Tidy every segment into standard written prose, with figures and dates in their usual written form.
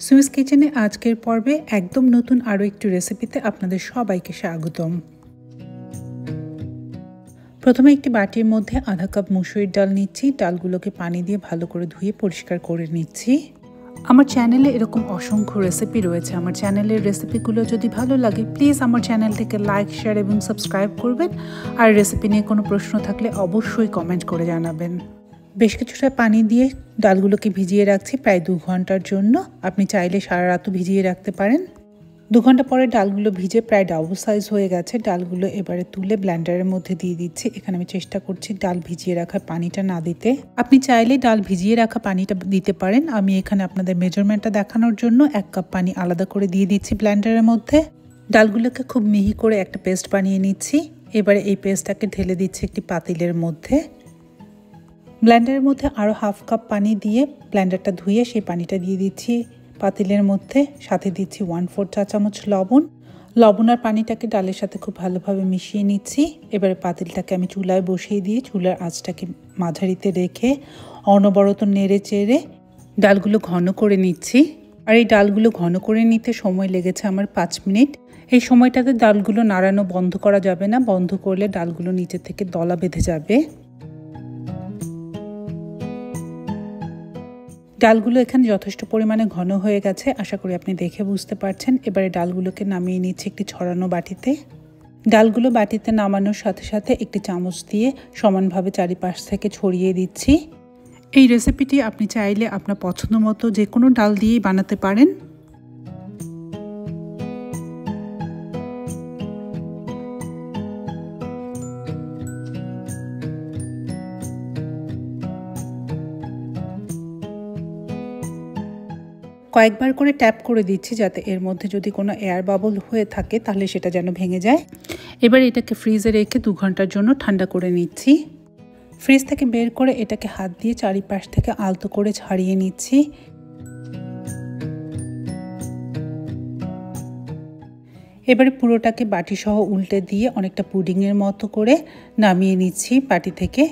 Swiss কিচেনে আজকের পর্বে একদম নতুন আরও একটি রেসিপিতে আপনাদের সবাইকে স্বাগতম। প্রথমে একটি বাটির মধ্যে আধা কাপ মুসুরির ডাল নিচ্ছি। ডালগুলোকে পানি দিয়ে ভালো করে ধুয়ে পরিষ্কার করে নিচ্ছি। আমার চ্যানেলে এরকম অসংখ্য রেসিপি রয়েছে। আমার চ্যানেলের রেসিপিগুলো যদি ভালো লাগে প্লিজ আমার চ্যানেলটিকে লাইক, শেয়ার এবং সাবস্ক্রাইব করবেন। আর রেসিপি নিয়ে কোনো প্রশ্ন থাকলে অবশ্যই কমেন্ট করে জানাবেন। বেশ কিছুটা পানি দিয়ে ডালগুলোকে ভিজিয়ে রাখছি প্রায় 2 ঘন্টার জন্য। আপনি চাইলে সারা রাতও ভিজিয়ে রাখতে পারেন। 2 ঘন্টা পরে ডালগুলো ভিজে প্রায় ডাবল সাইজ হয়ে গেছে। ডালগুলো এবারে তুলে ব্লেন্ডারের মধ্যে দিয়ে দিচ্ছি। এখানে আমি চেষ্টা করছি ডাল ভিজিয়ে রাখা পানিটা না দিতে। আপনি চাইলে ডাল ভিজিয়ে রাখা পানিটা দিতে পারেন। আমি এখানে আপনাদের মেজারমেন্টটা দেখানোর জন্য 1 কাপ পানি আলাদা করে দিয়ে দিচ্ছি ব্লেন্ডারের মধ্যে। ডালগুলোকে খুব মিহি করে একটা পেস্ট বানিয়ে নিচ্ছি। এবারে এই পেস্টটাকে ঢেলে দিচ্ছি একটি পাতিলের মধ্যে। ব্লেন্ডারের মধ্যে আরও 1/2 কাপ পানি দিয়ে ব্লেন্ডারটা ধুয়ে সেই পানিটা দিয়ে দিচ্ছি পাতিলের মধ্যে। সাথে দিচ্ছি 1/4 চা চামচ লবণ। লবণ আর পানিটাকে ডালের সাথে খুব ভালোভাবে মিশিয়ে নিচ্ছি। এবারে পাতিলটাকে আমি চুলায় বসিয়ে দিয়ে চুলার আঁচটাকে মাঝারিতে রেখে অনবরত নেড়ে চেড়ে ডালগুলো ঘন করে নিচ্ছি। আর এই ডালগুলো ঘন করে নিতে সময় লেগেছে আমার 5 মিনিট। এই সময়টাতে ডালগুলো নাড়ানো বন্ধ করা যাবে না। বন্ধ করলে ডালগুলো নিচে থেকে দলা বেঁধে যাবে। ডালগুলো এখানে যথেষ্ট পরিমাণে ঘন হয়ে গেছে, আশা করি আপনি দেখে বুঝতে পারছেন। এবারে ডালগুলোকে নামিয়ে নিচ্ছি একটি ছড়ানো বাটিতে। ডালগুলো বাটিতে নামানোর সাথে সাথে একটি চামচ দিয়ে সমানভাবে চারিপাশ থেকে ছড়িয়ে দিচ্ছি। এই রেসিপিটি আপনি চাইলে আপনার পছন্দ মতো যে কোনো ডাল দিয়েই বানাতে পারেন। কয়েকবার করে ট্যাপ করে দিচ্ছি যাতে এর মধ্যে যদি কোনো এয়ার বাবল হয়ে থাকে তাহলে সেটা যেন ভেঙে যায়। এবার এটাকে ফ্রিজে রেখে 2 ঘন্টার জন্য ঠান্ডা করে নিচ্ছি। ফ্রিজ থেকে বের করে এটাকে হাত দিয়ে চারিপাশ থেকে আলতো করে ছাড়িয়ে নিচ্ছি। এবারে পুরোটাকে বাটি সহ উল্টে দিয়ে অনেকটা পুডিংয়ের মতো করে নামিয়ে নিচ্ছি বাটি থেকে।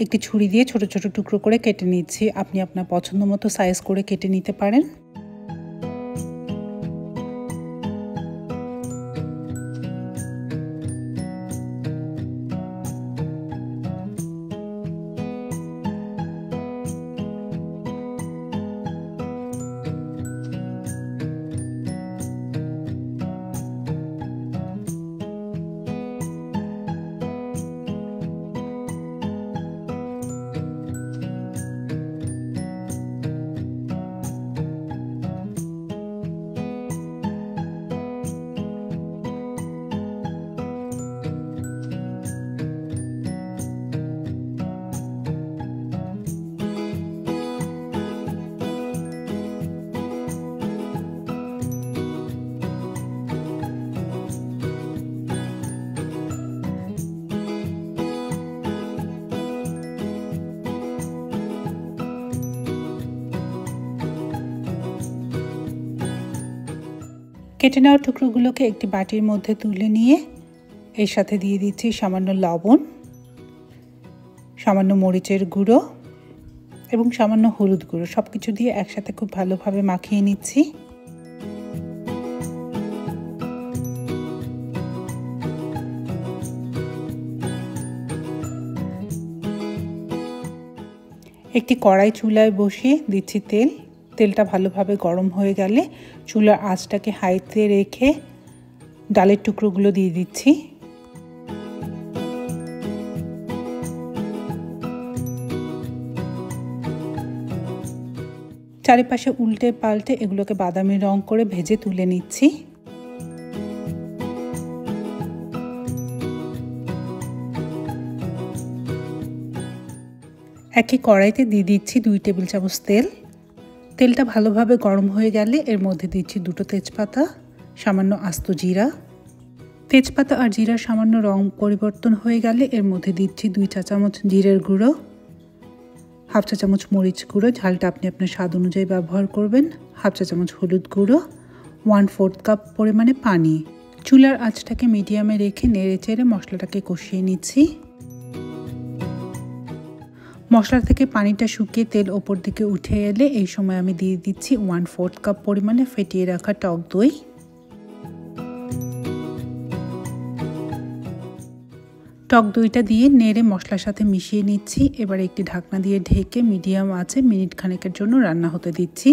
একটি ছুরি দিয়ে ছোট ছোট টুকরো করে কেটে নিচ্ছি। আপনি আপনার পছন্দ মতো সাইজ করে কেটে নিতে পারেন। কেটে নেওয়া টুকরোগুলোকে একটি বাটির মধ্যে তুলে নিয়ে এর সাথে দিয়ে দিচ্ছি সামান্য লবণ, সামান্য মরিচের গুঁড়ো এবং সামান্য হলুদ গুঁড়ো। সব কিছু দিয়ে একসাথে খুব ভালোভাবে মাখিয়ে নিচ্ছি। একটি কড়াই চুলায় বসিয়ে দিচ্ছি তেল। তেলটা ভালোভাবে গরম হয়ে গেলে চুলার আঁচটাকে হাইতে রেখে ডালের টুকরোগুলো দিয়ে দিচ্ছি। চারিপাশে উল্টে পাল্টে এগুলোকে বাদামি রং করে ভেজে তুলে নিচ্ছি। একই কড়াইতে দিয়ে দিচ্ছি 2 টেবিল চামচ তেল। তেলটা ভালোভাবে গরম হয়ে গেলে এর মধ্যে দিচ্ছি 2টো তেজপাতা, সামান্য আস্ত জিরা। তেজপাতা আর জিরার সামান্য রং পরিবর্তন হয়ে গেলে এর মধ্যে দিচ্ছি 2 চা চামচ জিরের গুঁড়ো, 1/2 চা চামচ মরিচ গুঁড়ো, ঝালটা আপনি আপনার স্বাদ অনুযায়ী ব্যবহার করবেন, 1/2 চা চামচ হলুদ গুঁড়ো, 1/4 কাপ পরিমাণে পানি। চুলার আঁচটাকে মিডিয়ামে রেখে নেড়ে চেড়ে মশলাটাকে কষিয়ে নিচ্ছি। মশলা থেকে পানিটা শুকিয়ে তেল ওপর দিকে উঠে এলে এই সময় আমি দিয়ে দিচ্ছি 1/4 কাপ পরিমাণে ফেটিয়ে রাখা টক দই। টক দইটা দিয়ে নেড়ে মশলার সাথে মিশিয়ে নিচ্ছি। এবার একটি ঢাকনা দিয়ে ঢেকে মিডিয়াম আঁচে মিনিট খানেকের জন্য রান্না হতে দিচ্ছি।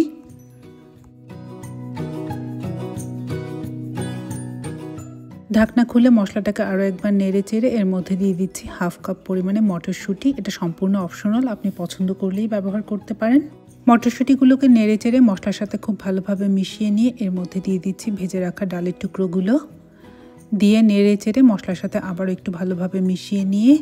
ঢাকনা খুলে মশলাটাকে আরও একবার নেড়ে চেড়ে এর মধ্যে দিয়ে দিচ্ছি 1/2 কাপ পরিমাণে মটরশুঁটি। এটা সম্পূর্ণ অপশনাল, আপনি পছন্দ করলেই ব্যবহার করতে পারেন। মটরশুঁটিগুলোকে নেড়ে চেড়ে মশলার সাথে খুব ভালোভাবে মিশিয়ে নিয়ে এর মধ্যে দিয়ে দিচ্ছি ভেজে রাখা ডালের টুকরোগুলো। দিয়ে নেড়ে চেড়ে মশলার সাথে আবারও একটু ভালোভাবে মিশিয়ে নিয়ে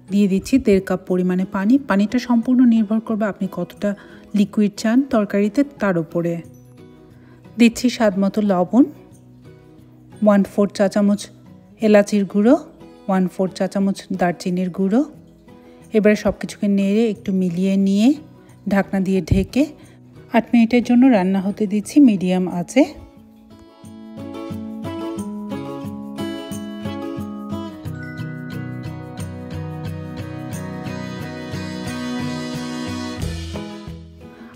দিয়ে দিচ্ছি 1.5 কাপ পরিমাণে পানি। পানিটা সম্পূর্ণ নির্ভর করবে আপনি কতটা লিকুইড চান তরকারিতে তার উপরে। দিচ্ছি স্বাদ মতো লবণ, 1/4 চা চামচ এলাচির গুঁড়ো, 1/4 চা চামচ দারচিনির গুঁড়ো। এবারে সব কিছুকে নেড়ে একটু মিলিয়ে নিয়ে ঢাকনা দিয়ে ঢেকে 8 মিনিটের জন্য রান্না হতে দিচ্ছি মিডিয়াম আঁচে।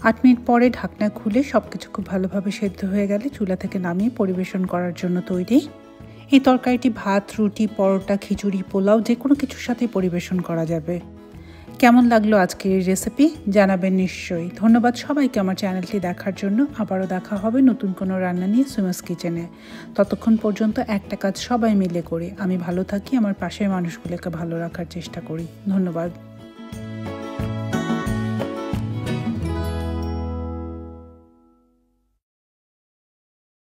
আট মিনিট পরে ঢাকনা খুলে সব কিছু খুব ভালোভাবে সেদ্ধ হয়ে গেলে চুলা থেকে নামিয়ে পরিবেশন করার জন্য তৈরি। এই তরকারিটি ভাত, রুটি, পরোটা, খিচুড়ি, পোলাও যে কোনো কিছুর সাথে পরিবেশন করা যাবে। কেমন লাগলো আজকের এই রেসিপি জানাবেন নিশ্চয়ই। ধন্যবাদ সবাইকে আমার চ্যানেলটি দেখার জন্য। আবারও দেখা হবে নতুন কোনো রান্না নিয়ে সুমাস কিচেনে। ততক্ষণ পর্যন্ত একটা কাজ সবাই মিলে করি। আমি ভালো থাকি, আমার পাশের মানুষগুলোকে ভালো রাখার চেষ্টা করি। ধন্যবাদ।